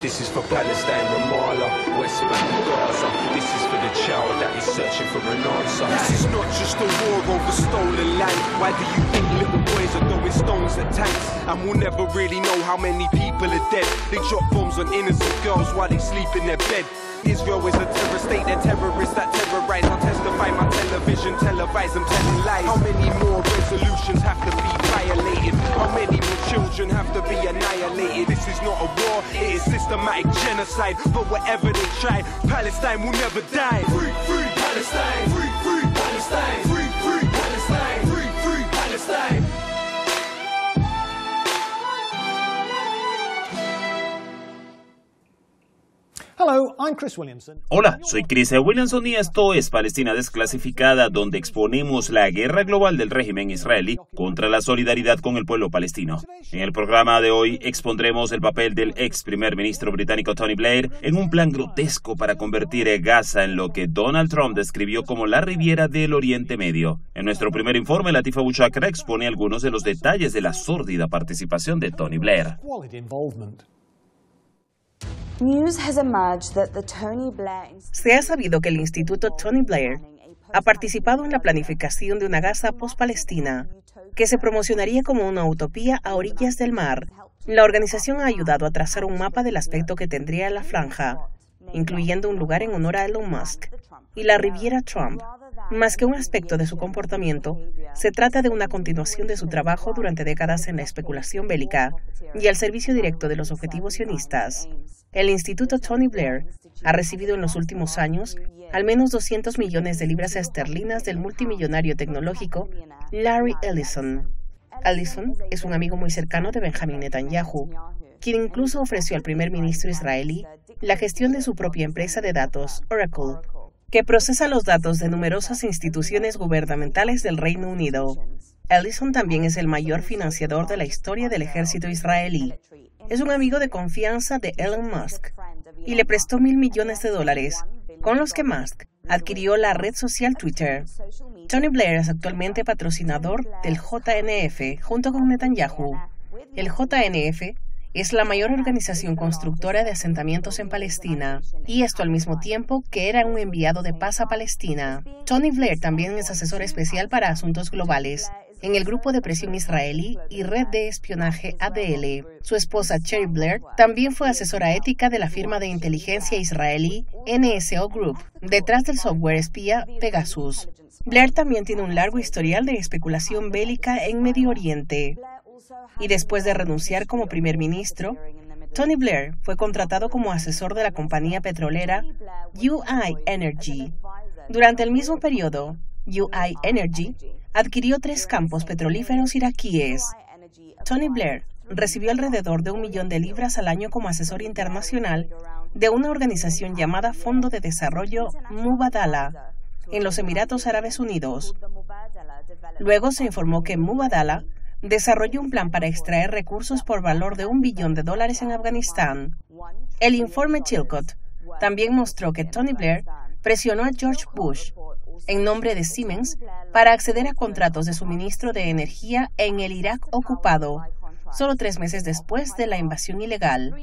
This is for Palestine, Ramallah, West Bank, Gaza. This is for the child that is searching for an answer. This is not just a war over stolen land. Why do you think little boys are throwing stones at tanks? And we'll never really know how many people are dead. They drop bombs on innocent girls while they sleep in their bed. Israel is a terror state, they're terrorists that terrorize. I'll testify, my television televise, I'm telling lies. How many more resolutions have to be violated? How many more children have to be annihilated? This is not a war, it is systematic genocide. But whatever they try, Palestine will never die. Free, free Palestine, free, free Palestine, free, free Palestine, free, free Palestine. Hello, I'm Chris Williamson. Hola, soy Chris Williamson y esto es Palestina Desclasificada, donde exponemos la guerra global del régimen israelí contra la solidaridad con el pueblo palestino. En el programa de hoy expondremos el papel del ex primer ministro británico Tony Blair en un plan grotesco para convertir Gaza en lo que Donald Trump describió como la Riviera del Oriente Medio. En nuestro primer informe, Latifa Bouchacra expone algunos de los detalles de la sórdida participación de Tony Blair. Se ha sabido que el Instituto Tony Blair ha participado en la planificación de una Gaza post-Palestina que se promocionaría como una utopía a orillas del mar. La organización ha ayudado a trazar un mapa del aspecto que tendría la franja, incluyendo un lugar en honor a Elon Musk y la Riviera Trump. Más que un aspecto de su comportamiento, se trata de una continuación de su trabajo durante décadas en la especulación bélica y al servicio directo de los objetivos sionistas. El Instituto Tony Blair ha recibido en los últimos años al menos 200 millones de libras esterlinas del multimillonario tecnológico Larry Ellison. Ellison es un amigo muy cercano de Benjamin Netanyahu, quien incluso ofreció al primer ministro israelí la gestión de su propia empresa de datos, Oracle, que procesa los datos de numerosas instituciones gubernamentales del Reino Unido. Ellison también es el mayor financiador de la historia del ejército israelí. Es un amigo de confianza de Elon Musk y le prestó $1.000 millones, con los que Musk adquirió la red social Twitter. Tony Blair es actualmente patrocinador del JNF junto con Netanyahu. El JNF es la mayor organización constructora de asentamientos en Palestina, y esto al mismo tiempo que era un enviado de paz a Palestina. Tony Blair también es asesor especial para asuntos globales en el grupo de presión israelí y red de espionaje ADL. Su esposa Cheryl Blair también fue asesora ética de la firma de inteligencia israelí NSO Group, detrás del software espía Pegasus. Blair también tiene un largo historial de especulación bélica en Medio Oriente. Y después de renunciar como primer ministro, Tony Blair fue contratado como asesor de la compañía petrolera UI Energy. Durante el mismo periodo, UI Energy adquirió 3 campos petrolíferos iraquíes. Tony Blair recibió alrededor de $1 millón al año como asesor internacional de una organización llamada Fondo de Desarrollo Mubadala en los Emiratos Árabes Unidos. Luego se informó que Mubadala desarrolló un plan para extraer recursos por valor de $1 billón en Afganistán. El informe Chilcot también mostró que Tony Blair presionó a George Bush, en nombre de Siemens, para acceder a contratos de suministro de energía en el Irak ocupado, solo 3 meses después de la invasión ilegal.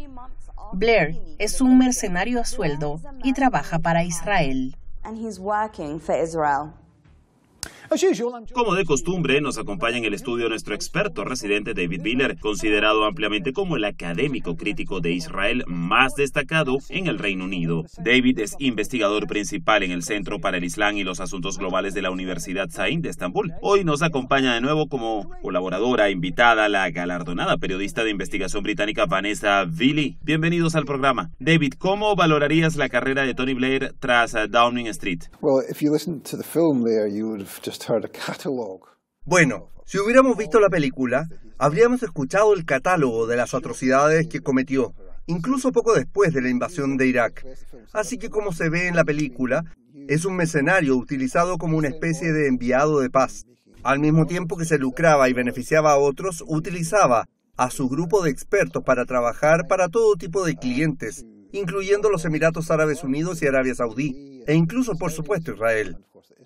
Blair es un mercenario a sueldo y trabaja para Israel. Como de costumbre, nos acompaña en el estudio nuestro experto residente David Miller, considerado ampliamente como el académico crítico de Israel más destacado en el Reino Unido. David es investigador principal en el Centro para el Islam y los Asuntos Globales de la Universidad Said de Estambul. Hoy nos acompaña de nuevo como colaboradora invitada la galardonada periodista de investigación británica Vanessa Villi. Bienvenidos al programa. David, ¿cómo valorarías la carrera de Tony Blair tras Downing Street? Bueno, si hubiéramos visto la película, habríamos escuchado el catálogo de las atrocidades que cometió, incluso poco después de la invasión de Irak. Así que, como se ve en la película, es un mercenario utilizado como una especie de enviado de paz. Al mismo tiempo que se lucraba y beneficiaba a otros, utilizaba a su grupo de expertos para trabajar para todo tipo de clientes, incluyendo los Emiratos Árabes Unidos y Arabia Saudí, e incluso, por supuesto, Israel.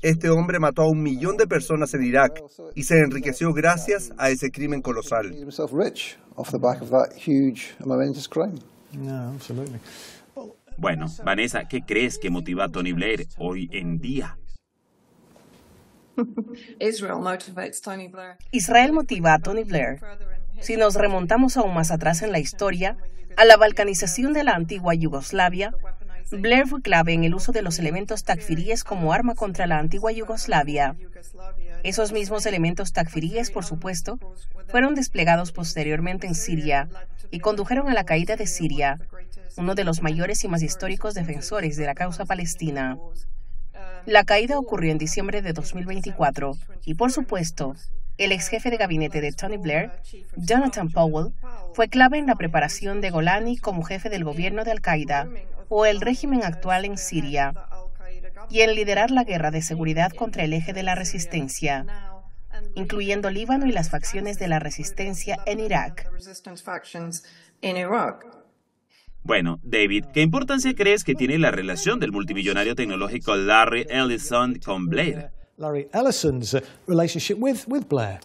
Este hombre mató a 1 millón de personas en Irak y se enriqueció gracias a ese crimen colosal. No, absolutely. Bueno, Vanessa, ¿qué crees que motiva a Tony Blair hoy en día? Israel motiva a Tony Blair. Si nos remontamos aún más atrás en la historia, a la balcanización de la antigua Yugoslavia, Blair fue clave en el uso de los elementos takfiríes como arma contra la antigua Yugoslavia. Esos mismos elementos takfiríes, por supuesto, fueron desplegados posteriormente en Siria y condujeron a la caída de Siria, uno de los mayores y más históricos defensores de la causa palestina. La caída ocurrió en diciembre de 2024 y, por supuesto, el ex jefe de gabinete de Tony Blair, Jonathan Powell, fue clave en la preparación de Golani como jefe del gobierno de Al-Qaeda o el régimen actual en Siria, y en liderar la guerra de seguridad contra el eje de la resistencia, incluyendo Líbano y las facciones de la resistencia en Irak. Bueno, David, ¿qué importancia crees que tiene la relación del multimillonario tecnológico Larry Ellison con Blair? Larry Ellison's relationship with Blair.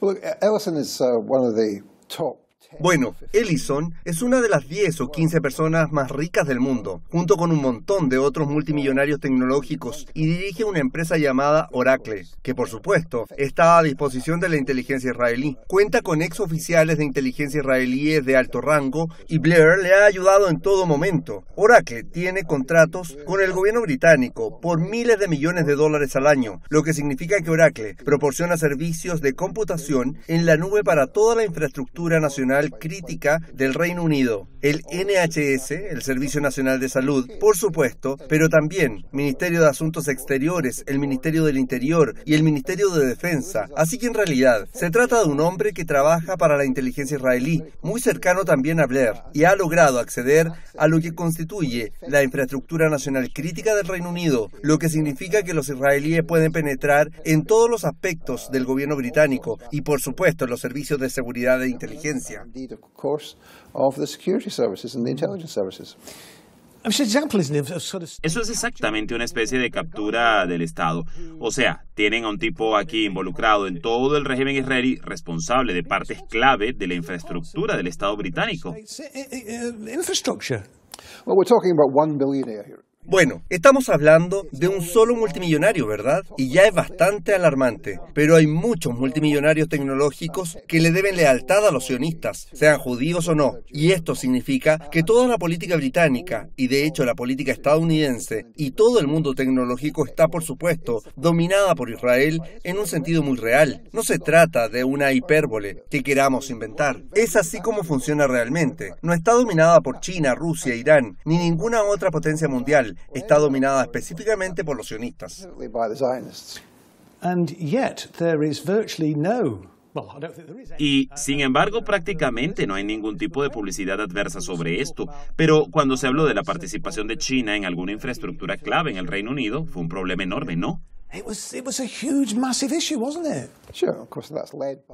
Well, look, Ellison is one of the top. Bueno, Ellison es una de las 10 o 15 personas más ricas del mundo, junto con un montón de otros multimillonarios tecnológicos, y dirige una empresa llamada Oracle, que por supuesto está a disposición de la inteligencia israelí. Cuenta con exoficiales de inteligencia israelíes de alto rango y Blair le ha ayudado en todo momento. Oracle tiene contratos con el gobierno británico por miles de millones de dólares al año, lo que significa que Oracle proporciona servicios de computación en la nube para toda la infraestructura nacional crítica del Reino Unido, el NHS, el Servicio Nacional de Salud, por supuesto, pero también Ministerio de Asuntos Exteriores, el Ministerio del Interior y el Ministerio de Defensa. Así que en realidad se trata de un hombre que trabaja para la inteligencia israelí, muy cercano también a Blair, y ha logrado acceder a lo que constituye la infraestructura nacional crítica del Reino Unido, lo que significa que los israelíes pueden penetrar en todos los aspectos del gobierno británico y por supuesto en los servicios de seguridad e inteligencia. Of course, of the security services and the intelligence services. Eso es exactamente una especie de captura del Estado. O sea, tienen a un tipo aquí involucrado en todo el régimen israelí, responsable de partes clave de la infraestructura del Estado británico. Well, we're talking about one billionaire here. Bueno, estamos hablando de un solo multimillonario, ¿verdad? Y ya es bastante alarmante. Pero hay muchos multimillonarios tecnológicos que le deben lealtad a los sionistas, sean judíos o no. Y esto significa que toda la política británica, y de hecho la política estadounidense, y todo el mundo tecnológico está, por supuesto, dominada por Israel en un sentido muy real. No se trata de una hipérbole que queramos inventar. Es así como funciona realmente. No está dominada por China, Rusia, Irán, ni ninguna otra potencia mundial. Está dominada específicamente por los sionistas. Y, sin embargo, prácticamente no hay ningún tipo de publicidad adversa sobre esto. Pero cuando se habló de la participación de China en alguna infraestructura clave en el Reino Unido, fue un problema enorme, ¿no?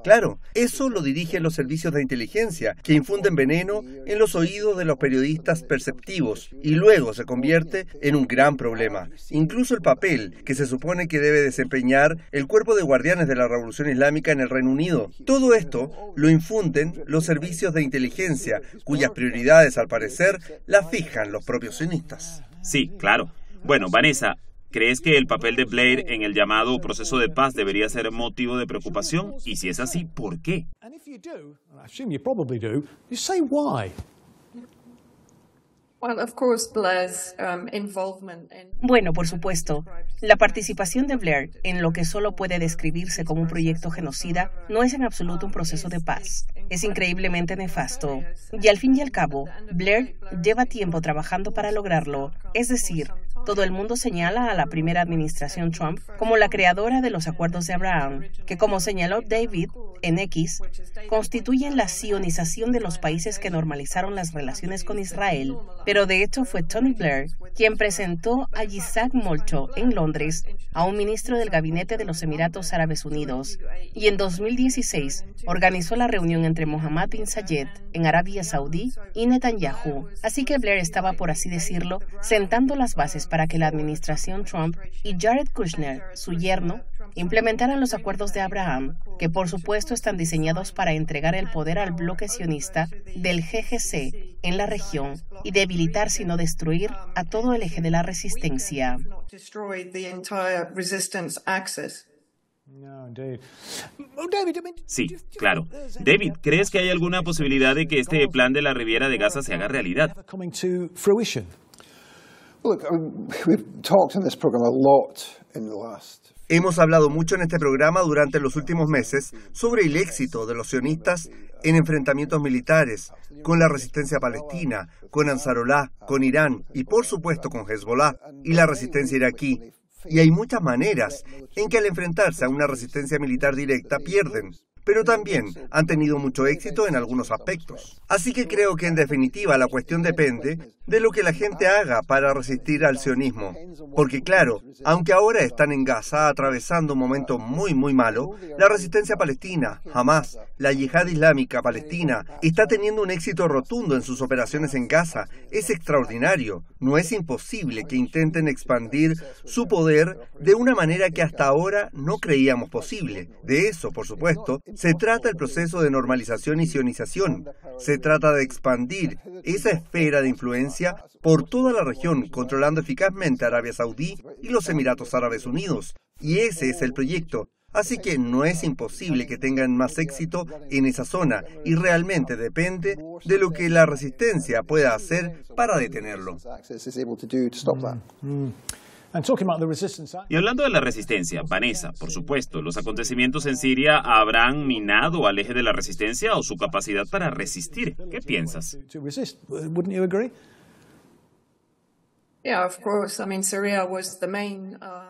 Claro, eso lo dirigen los servicios de inteligencia, que infunden veneno en los oídos de los periodistas perceptivos, y luego se convierte en un gran problema. Incluso el papel que se supone que debe desempeñar el cuerpo de guardianes de la Revolución Islámica en el Reino Unido. Todo esto lo infunden los servicios de inteligencia, cuyas prioridades, al parecer, las fijan los propios sionistas. Sí, claro. Bueno, Vanessa, ¿crees que el papel de Blair en el llamado proceso de paz debería ser motivo de preocupación? Y si es así, ¿por qué? Bueno, por supuesto, la participación de Blair en lo que solo puede describirse como un proyecto genocida no es en absoluto un proceso de paz. Es increíblemente nefasto. Y al fin y al cabo, Blair lleva tiempo trabajando para lograrlo. Es decir, todo el mundo señala a la primera administración Trump como la creadora de los acuerdos de Abraham, que, como señaló David en X, constituyen la sionización de los países que normalizaron las relaciones con Israel. Pero de hecho fue Tony Blair quien presentó a Yitzhak Molcho en Londres a un ministro del gabinete de los Emiratos Árabes Unidos, y en 2016 organizó la reunión entre Mohammed bin Zayed en Arabia Saudí y Netanyahu. Así que Blair estaba, por así decirlo, sentando las bases para para que la administración Trump y Jared Kushner, su yerno, implementaran los acuerdos de Abraham, que por supuesto están diseñados para entregar el poder al bloque sionista del GCC en la región y debilitar, sino destruir, a todo el eje de la resistencia. Sí, claro. David, ¿crees que hay alguna posibilidad de que este plan de la Riviera de Gaza se haga realidad? Hemos hablado mucho en este programa durante los últimos meses sobre el éxito de los sionistas en enfrentamientos militares con la resistencia palestina, con Ansarullah, con Irán y por supuesto con Hezbollah y la resistencia iraquí. Y hay muchas maneras en que al enfrentarse a una resistencia militar directa pierden, pero también han tenido mucho éxito en algunos aspectos. Así que creo que en definitiva la cuestión depende de lo que la gente haga para resistir al sionismo. Porque claro, aunque ahora están en Gaza atravesando un momento muy malo, la resistencia palestina, Hamas, la yihad islámica palestina, está teniendo un éxito rotundo en sus operaciones en Gaza. Es extraordinario. No es imposible que intenten expandir su poder de una manera que hasta ahora no creíamos posible. De eso, por supuesto, se trata el proceso de normalización y sionización. Se trata de expandir esa esfera de influencia por toda la región, controlando eficazmente Arabia Saudí y los Emiratos Árabes Unidos. Y ese es el proyecto. Así que no es imposible que tengan más éxito en esa zona y realmente depende de lo que la resistencia pueda hacer para detenerlo. Y hablando de la resistencia, Vanessa, por supuesto, ¿los acontecimientos en Siria habrán minado al eje de la resistencia o su capacidad para resistir? ¿Qué piensas?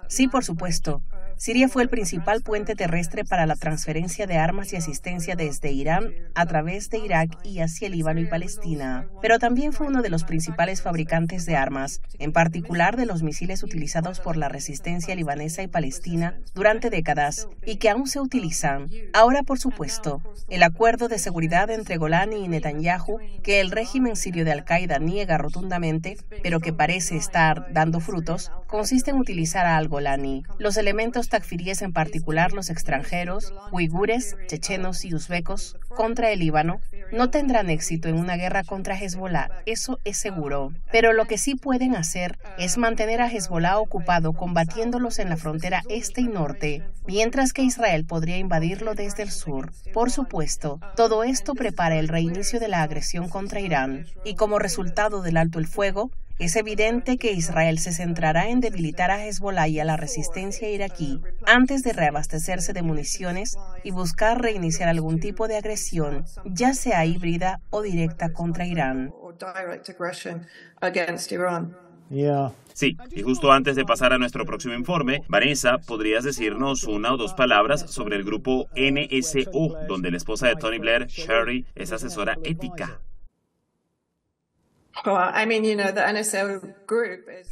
Sí, por supuesto. Siria fue el principal puente terrestre para la transferencia de armas y asistencia desde Irán a través de Irak y hacia Líbano y Palestina. Pero también fue uno de los principales fabricantes de armas, en particular de los misiles utilizados por la resistencia libanesa y palestina durante décadas y que aún se utilizan. Ahora, por supuesto, el acuerdo de seguridad entre Golani y Netanyahu, que el régimen sirio de Al-Qaeda niega rotundamente, pero que parece estar dando frutos, consiste en utilizar al Golani. Los elementos takfiríes, en particular los extranjeros, uigures, chechenos y uzbecos, contra el Líbano, no tendrán éxito en una guerra contra Hezbollah, eso es seguro. Pero lo que sí pueden hacer es mantener a Hezbollah ocupado combatiéndolos en la frontera este y norte, mientras que Israel podría invadirlo desde el sur. Por supuesto, todo esto prepara el reinicio de la agresión contra Irán, y como resultado del alto el fuego, es evidente que Israel se centrará en debilitar a Hezbollah y a la resistencia iraquí antes de reabastecerse de municiones y buscar reiniciar algún tipo de agresión, ya sea híbrida o directa contra Irán. Sí, y justo antes de pasar a nuestro próximo informe, Vanessa, ¿podrías decirnos una o dos palabras sobre el grupo NSO, donde la esposa de Tony Blair, Sherry, es asesora ética?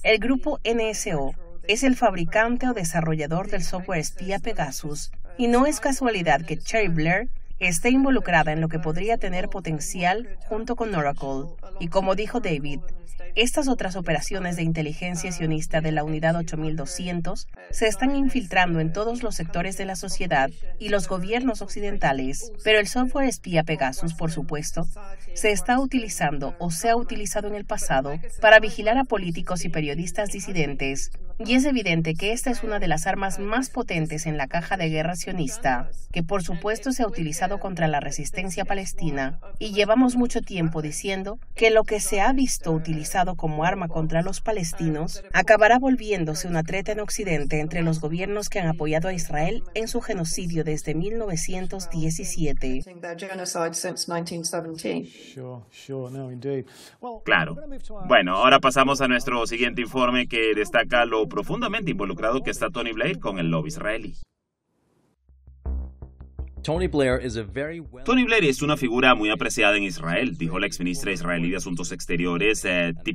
El grupo NSO es el fabricante o desarrollador del software espía Pegasus, y no es casualidad que Sherry Blair esté involucrada en lo que podría tener potencial junto con Oracle. Y como dijo David, estas otras operaciones de inteligencia sionista de la Unidad 8200 se están infiltrando en todos los sectores de la sociedad y los gobiernos occidentales. Pero el software espía Pegasus, por supuesto, se está utilizando o se ha utilizado en el pasado para vigilar a políticos y periodistas disidentes. Y es evidente que esta es una de las armas más potentes en la caja de guerra sionista, que por supuesto se ha utilizado contra la resistencia palestina. Y llevamos mucho tiempo diciendo que lo que se ha visto utilizado como arma contra los palestinos acabará volviéndose una treta en Occidente entre los gobiernos que han apoyado a Israel en su genocidio desde 1917. Claro. Bueno, ahora pasamos a nuestro siguiente informe que destaca lo profundamente involucrado que está Tony Blair con el lobby israelí. Tony Blair es una figura muy apreciada en Israel, dijo la exministra israelí de Asuntos Exteriores,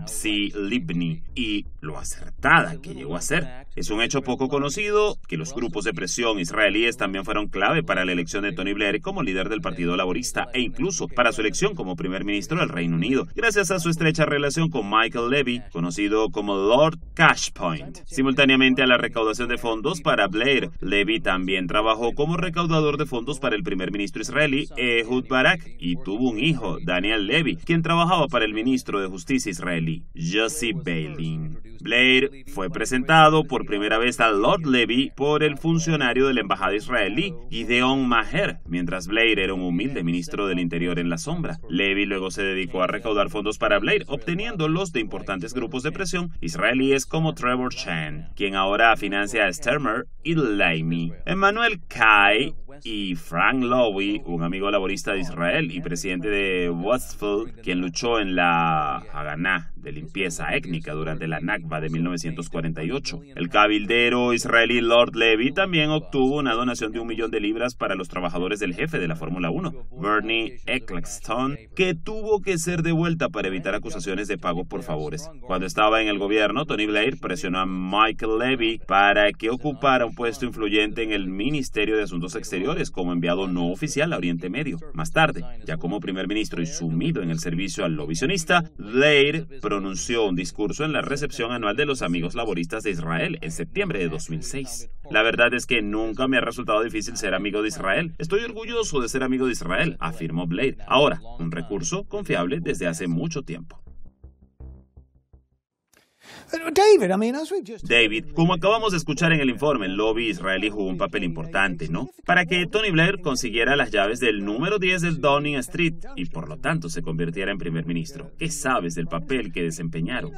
Tzipi Livni, y lo acertada que llegó a ser. Es un hecho poco conocido que los grupos de presión israelíes también fueron clave para la elección de Tony Blair como líder del Partido Laborista e incluso para su elección como primer ministro del Reino Unido, gracias a su estrecha relación con Michael Levy, conocido como Lord Cashpoint. Simultáneamente a la recaudación de fondos para Blair, Levy también trabajó como recaudador de fondos para el primer ministro israelí Ehud Barak y tuvo un hijo, Daniel Levy, quien trabajaba para el ministro de Justicia israelí, Yossi Beilin. Blair fue presentado por primera vez a Lord Levy por el funcionario de la embajada israelí, Gideon Maher, mientras Blair era un humilde ministro del Interior en la sombra. Levy luego se dedicó a recaudar fondos para Blair, obteniéndolos de importantes grupos de presión israelíes como Trevor Chan, quien ahora financia a Sturmer y Leimi. Emmanuel Kai y Frank Lowy, un amigo laborista de Israel y presidente de Westfield, quien luchó en la Haganá de limpieza étnica durante la Nakba de 1948. El cabildero israelí Lord Levy también obtuvo una donación de $1 millón para los trabajadores del jefe de la Fórmula 1, Bernie Ecclestone, que tuvo que ser devuelta para evitar acusaciones de pago por favores. Cuando estaba en el gobierno, Tony Blair presionó a Michael Levy para que ocupara un puesto influyente en el Ministerio de Asuntos Exteriores como enviado no oficial a Oriente Medio. Más tarde, ya como primer ministro y sumido en el servicio al lobby sionista, Blair pronunció un discurso en la recepción anual de los Amigos Laboristas de Israel en septiembre de 2006. La verdad es que nunca me ha resultado difícil ser amigo de Israel. Estoy orgulloso de ser amigo de Israel, afirmó Blair. Ahora, un recurso confiable desde hace mucho tiempo. David, como acabamos de escuchar en el informe, el lobby israelí jugó un papel importante, ¿no? Para que Tony Blair consiguiera las llaves del número 10 del Downing Street y por lo tanto se convirtiera en primer ministro. ¿Qué sabes del papel que desempeñaron?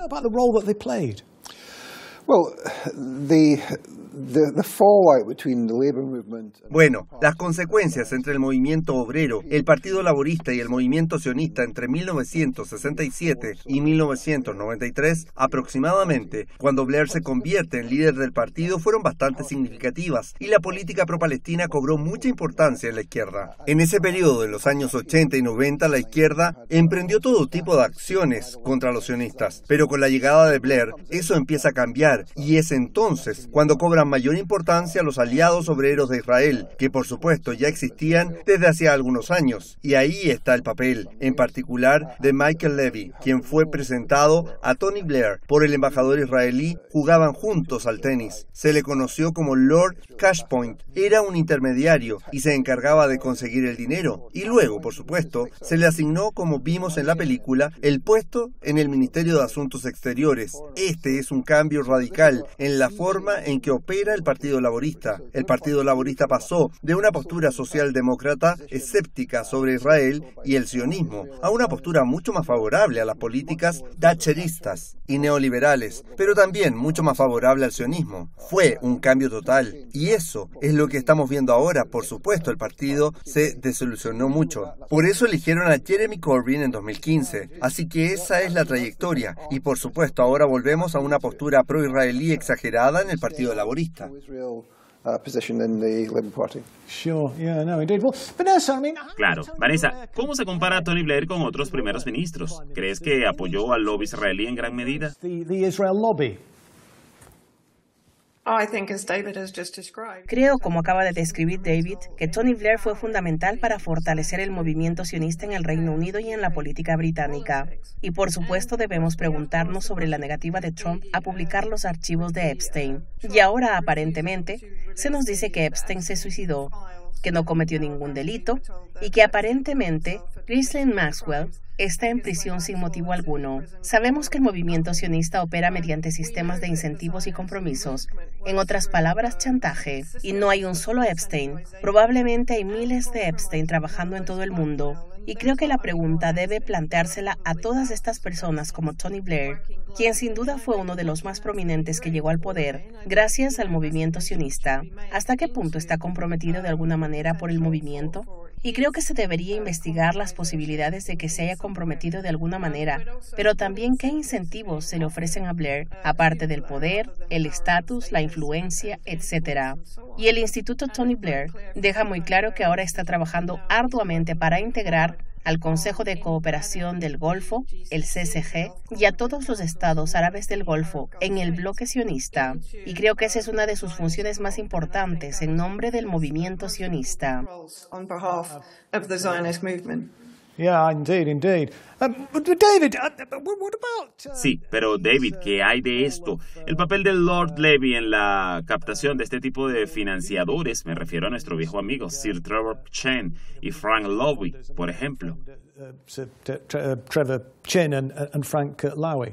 Bueno, las consecuencias entre el movimiento obrero, el Partido Laborista y el movimiento sionista entre 1967 y 1993, aproximadamente, cuando Blair se convierte en líder del partido, fueron bastante significativas y la política pro-palestina cobró mucha importancia en la izquierda. En ese periodo, en los años 80 y 90, la izquierda emprendió todo tipo de acciones contra los sionistas, pero con la llegada de Blair, eso empieza a cambiar. Y es entonces cuando cobran mayor importancia los aliados obreros de Israel, que por supuesto ya existían desde hacía algunos años. Y ahí está el papel, en particular, de Michael Levy, quien fue presentado a Tony Blair por el embajador israelí. Jugaban juntos al tenis. Se le conoció como Lord Cashpoint. Era un intermediario y se encargaba de conseguir el dinero. Y luego, por supuesto, se le asignó, como vimos en la película, el puesto en el Ministerio de Asuntos Exteriores. Este es un cambio radical en la forma en que opera el Partido Laborista. El Partido Laborista pasó de una postura socialdemócrata escéptica sobre Israel y el sionismo a una postura mucho más favorable a las políticas thatcheristas y neoliberales, pero también mucho más favorable al sionismo. Fue un cambio total y eso es lo que estamos viendo ahora. Por supuesto, el partido se desilusionó mucho. Por eso eligieron a Jeremy Corbyn en 2015. Así que esa es la trayectoria y por supuesto ahora volvemos a una postura pro-israelí exagerada en el Partido Laborista. Claro. Vanessa, ¿cómo se compara a Tony Blair con otros primeros ministros? ¿Crees que apoyó al lobby israelí en gran medida? Creo, como acaba de describir David, que Tony Blair fue fundamental para fortalecer el movimiento sionista en el Reino Unido y en la política británica. Y por supuesto debemos preguntarnos sobre la negativa de Trump a publicar los archivos de Epstein. Y ahora, aparentemente, se nos dice que Epstein se suicidó, que no cometió ningún delito y que aparentemente Ghislaine Maxwell está en prisión sin motivo alguno. Sabemos que el movimiento sionista opera mediante sistemas de incentivos y compromisos, en otras palabras, chantaje, y no hay un solo Epstein. Probablemente hay miles de Epstein trabajando en todo el mundo. Y creo que la pregunta debe planteársela a todas estas personas como Tony Blair, quien sin duda fue uno de los más prominentes que llegó al poder gracias al movimiento sionista. ¿Hasta qué punto está comprometido de alguna manera por el movimiento? Y creo que se debería investigar las posibilidades de que se haya comprometido de alguna manera, pero también qué incentivos se le ofrecen a Blair, aparte del poder, el estatus, la influencia, etc. Y el Instituto Tony Blair deja muy claro que ahora está trabajando arduamente para integrar al Consejo de Cooperación del Golfo, el CCG, y a todos los estados árabes del Golfo en el bloque sionista. Y creo que esa es una de sus funciones más importantes en nombre del movimiento sionista. Yeah, indeed. But David, what about... Sí, pero David, ¿qué hay de esto? El papel del Lord Levy en la captación de este tipo de financiadores, me refiero a nuestro viejo amigo Sir Trevor Chen y Frank Lowy, por ejemplo. Trevor Chen and Frank Lowy,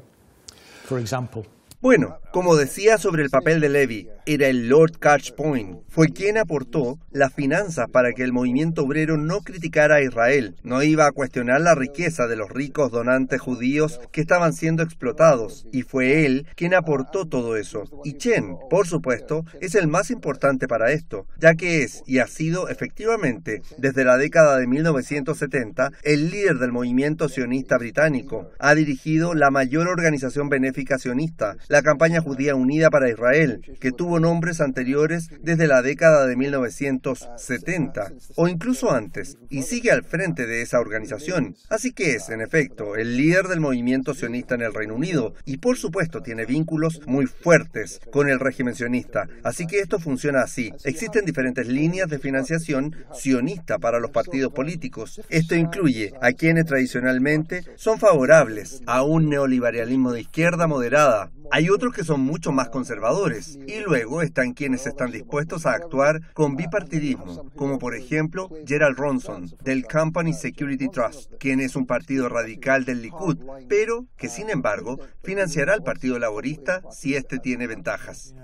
for example. Bueno, como decía sobre el papel de Levy, era el Lord Catchpoint. Fue quien aportó las finanzas para que el movimiento obrero no criticara a Israel. No iba a cuestionar la riqueza de los ricos donantes judíos que estaban siendo explotados. Y fue él quien aportó todo eso. Y Chen, por supuesto, es el más importante para esto, ya que es y ha sido efectivamente, desde la década de 1970, el líder del movimiento sionista británico. Ha dirigido la mayor organización benéfica sionista, la Campaña Judía Unida para Israel, que tuvo nombres anteriores desde la década de 1970, o incluso antes, y sigue al frente de esa organización. Así que es, en efecto, el líder del movimiento sionista en el Reino Unido, y por supuesto tiene vínculos muy fuertes con el régimen sionista. Así que esto funciona así. Existen diferentes líneas de financiación sionista para los partidos políticos. Esto incluye a quienes tradicionalmente son favorables a un neoliberalismo de izquierda moderada. Hay otros que son mucho más conservadores, y luego están quienes están dispuestos a actuar con bipartidismo, como por ejemplo Gerald Ronson, del Company Security Trust, quien es un partido radical del Likud, pero que sin embargo financiará al Partido Laborista si este tiene ventajas.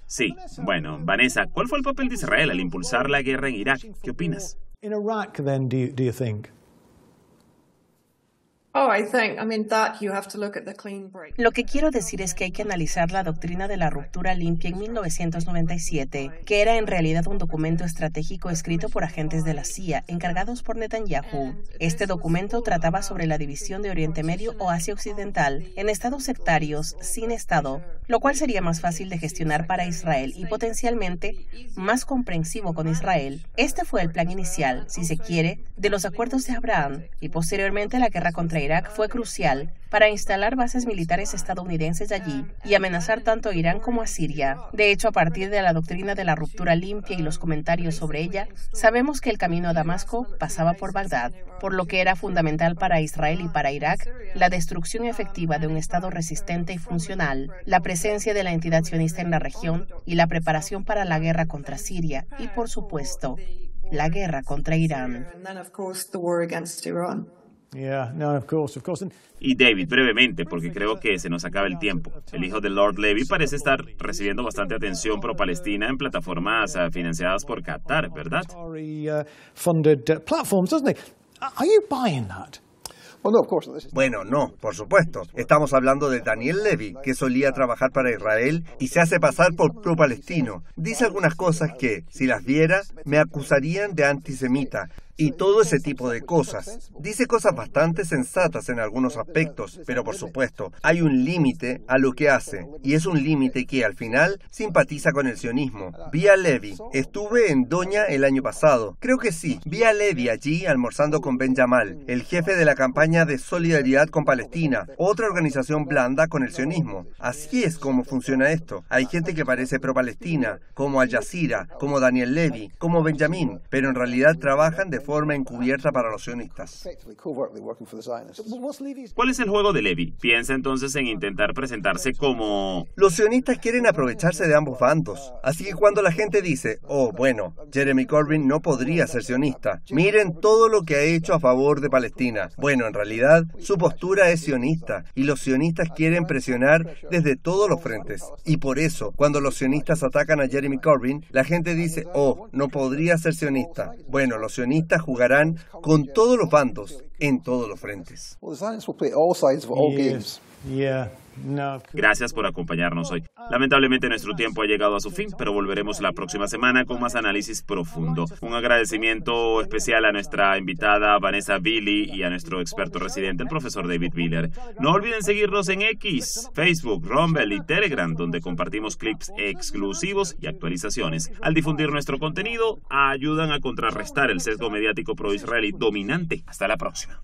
Sí, bueno, Vanessa, ¿cuál fue el papel de Israel al impulsar la guerra en Irak? ¿Qué opinas? In Iraq, then, do you think? Lo que quiero decir es que hay que analizar la doctrina de la ruptura limpia en 1997, que era en realidad un documento estratégico escrito por agentes de la CIA encargados por Netanyahu. Este documento trataba sobre la división de Oriente Medio o Asia Occidental en estados sectarios sin Estado, lo cual sería más fácil de gestionar para Israel y potencialmente más comprensivo con Israel. Este fue el plan inicial, si se quiere, de los acuerdos de Abraham, y posteriormente la guerra contra Irak fue crucial para instalar bases militares estadounidenses allí y amenazar tanto a Irán como a Siria. De hecho, a partir de la doctrina de la ruptura limpia y los comentarios sobre ella, sabemos que el camino a Damasco pasaba por Bagdad, por lo que era fundamental para Israel y para Irak la destrucción efectiva de un Estado resistente y funcional, la presencia de la entidad sionista en la región y la preparación para la guerra contra Siria y, por supuesto, la guerra contra Irán. Yeah, no, of course. Y David, brevemente, porque creo que se nos acaba el tiempo. El hijo de Lord Levy parece estar recibiendo bastante atención pro-Palestina en plataformas financiadas por Qatar, ¿verdad? Funded platforms, doesn't he? Are you buying that? Bueno, no, por supuesto. Estamos hablando de Daniel Levy, que solía trabajar para Israel y se hace pasar por pro-palestino. Dice algunas cosas que, si las viera, me acusarían de antisemita. Y todo ese tipo de cosas. Dice cosas bastante sensatas en algunos aspectos, pero por supuesto, hay un límite a lo que hace, y es un límite que al final simpatiza con el sionismo. Vi a Levy. Estuve en Doña el año pasado. Creo que sí. Vi a Levy allí almorzando con Ben Yamal, el jefe de la campaña de solidaridad con Palestina, otra organización blanda con el sionismo. Así es como funciona esto. Hay gente que parece pro-Palestina, como Al Jazeera, como Daniel Levy, como Benjamin, pero en realidad trabajan de forma encubierta para los sionistas. ¿Cuál es el juego de Levy? ¿Piensa entonces en intentar presentarse como...? Los sionistas quieren aprovecharse de ambos bandos. Así que cuando la gente dice, oh, bueno, Jeremy Corbyn no podría ser sionista. Miren todo lo que ha hecho a favor de Palestina. Bueno, en realidad, su postura es sionista, y los sionistas quieren presionar desde todos los frentes. Y por eso, cuando los sionistas atacan a Jeremy Corbyn, la gente dice, oh, no podría ser sionista. Bueno, los sionistas jugarán con todos los bandos, en todos los frentes. Gracias por acompañarnos hoy. Lamentablemente nuestro tiempo ha llegado a su fin, pero volveremos la próxima semana con más análisis profundo. Un agradecimiento especial a nuestra invitada Vanessa Billy y a nuestro experto residente, el profesor David Biller. No olviden seguirnos en X, Facebook, Rumble y Telegram, donde compartimos clips exclusivos y actualizaciones. Al difundir nuestro contenido, ayudan a contrarrestar el sesgo mediático pro-israelí dominante. Hasta la próxima.